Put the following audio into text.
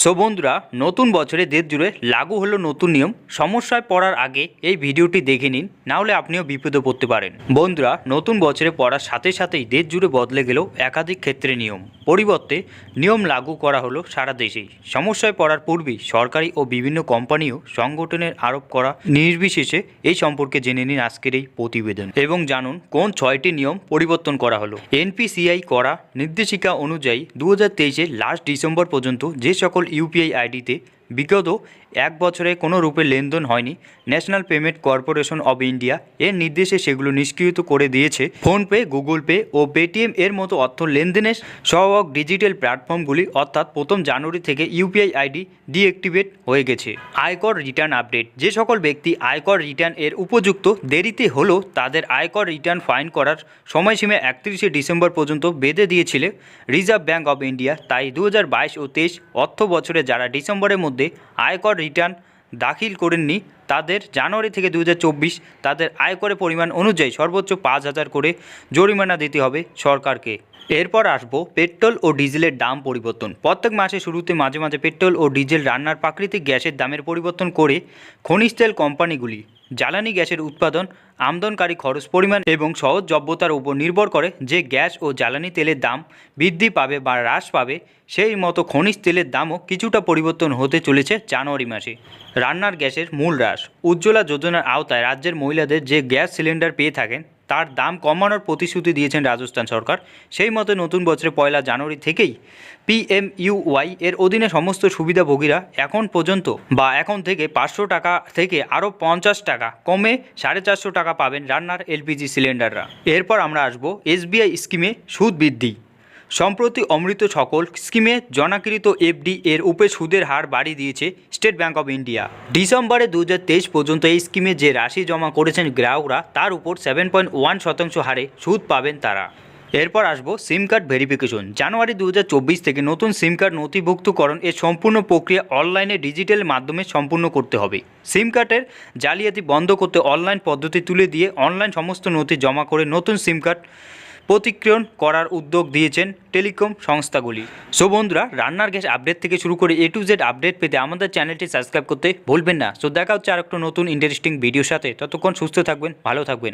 So বন্ধুরা, নতুন বছরে দেশ জুড়ে লাগু হলো নতুন নিয়ম। সমস্যায় পড়ার আগে এই ভিডিওটি দেখে নিন, না হলে আপনিও বিপদে পড়তে পারেন। বন্ধুরা, নতুন বছরে পড়ার সাথে সাথেই দেশ জুড়ে বদলে গেল একাধিক ক্ষেত্রে নিয়ম। পরিবর্তে নিয়ম লাগু করা হলো সারা দেশেই। সমস্যায় পড়ার পূর্বেই সরকারি ও বিভিন্ন কোম্পানি ও সংগঠনের আরোপ করা নির্বিশেষে এই সম্পর্কে জেনে নিন আজকের এই প্রতিবেদন এবং জানুন কোন 6টি নিয়ম পরিবর্তন করা হলো। এনপিসিআই করা নির্দেশিকা অনুযায়ী 2023-এর লাস্ট ডিসেম্বর পর্যন্ত যে সকল ইউপিআই আইডিতে বিগত এক বছরে কোনো রূপে লেনদেন হয়নি, national payment corporation of India এর নির্দেশে সেগুলো নিষ্ক্রিয় করে দিয়েছে। ফোনপে, গুগল পে ও পেটিএম এর মতো অর্থ লেনদেনের সহায়ক ডিজিটাল প্ল্যাটফর্মগুলি অর্থাৎ 1 জানুয়ারি থেকে ইউপিআই আইডি ডিঅ্যাক্টিভেট হয়ে গেছে। আয়কর রিটার্ন আপডেট। যে সকল ব্যক্তি আয়কর রিটার্ন এর উপযুক্ত দেরিতে হলেও তাদের আয়কর রিটার্ন ফাইন করার সময়সীমা 31শে ডিসেম্বর পর্যন্ত বেঁধে দিয়েছিল রিজার্ভ ব্যাঙ্ক অব ইন্ডিয়া। তাই 2022 ও 23 অর্থ বছরে যারা ডিসেম্বরের মধ্যে আয়কর রিটার্ন দাখিল করেননি তাদের জানুয়ারি থেকে 2024 তাদের আয়করের পরিমাণ অনুযায়ী সর্বোচ্চ 5,000 করে জরিমানা দিতে হবে সরকারকে। এরপর আসবো পেট্রোল ও ডিজেলের দাম পরিবর্তন। প্রত্যেক মাসে শুরুতে মাঝে মাঝে পেট্রোল ও ডিজেল রান্নার প্রাকৃতিক গ্যাসের দামের পরিবর্তন করে খনিজ তেল কোম্পানিগুলি জ্বালানি গ্যাসের উৎপাদন, আমদানিকারী খরচ পরিমাণ এবং সহজলভ্যতার উপর নির্ভর করে যে গ্যাস ও জ্বালানি তেলের দাম বৃদ্ধি পাবে বা হ্রাস পাবে। সেই মতো খনিজ তেলের দামও কিছুটা পরিবর্তন হতে চলেছে জানুয়ারি মাসে। রান্নার গ্যাসের মূল হ্রাস। উজ্জ্বলা যোজনার আওতায় রাজ্যের মহিলাদের যে গ্যাস সিলিন্ডার পেয়ে থাকেন তার দাম কমানোর প্রতিশ্রুতি দিয়েছেন রাজস্থান সরকার। সেই মতো নতুন বছরে 1 জানুয়ারি থেকেই পিএমইউওয়াই এর অধীনে সমস্ত সুবিধাভোগীরা এখন থেকে 500 টাকা থেকে আরও 50 টাকা কমে 450 টাকা পাবেন রান্নার এলপিজি সিলিন্ডাররা। এরপর আমরা আসবো এসবিআই স্কিমে সুদ বৃদ্ধি। সম্প্রতি অমৃত সকল স্কিমে জনাকৃত এফডি এর উপরে সুদের হার বাড়িয়ে দিয়েছে স্টেট ব্যাঙ্ক অব ইন্ডিয়া। ডিসেম্বরে 2023 পর্যন্ত এই স্কিমে যে রাশি জমা করেছেন গ্রাহকরা তার উপর 7.1% হারে সুদ পাবেন তারা। এরপর আসবো সিম কার্ড ভেরিফিকেশন। জানুয়ারি 2024 থেকে নতুন সিম কার্ড নথিভুক্তকরণ এর সম্পূর্ণ প্রক্রিয়া অনলাইনে ডিজিটাল মাধ্যমে সম্পূর্ণ করতে হবে। সিম কার্ডের জালিয়াতি বন্ধ করতে অনলাইন পদ্ধতি তুলে দিয়ে অনলাইন সমস্ত নথি জমা করে নতুন সিম কার্ড প্রতিক্রিয়ণ করার উদ্যোগ দিয়েছেন টেলিকম সংস্থাগুলি। সো বন্ধুরা, রান্নার গ্যাস আপডেট থেকে শুরু করে A to Z আপডেট পেতে আমাদের চ্যানেলটি সাবস্ক্রাইব করতে ভুলবেন না। সো দেখা হচ্ছে আর একটা নতুন ইন্টারেস্টিং ভিডিওর সাথে। ততক্ষণ সুস্থ থাকবেন, ভালো থাকবেন।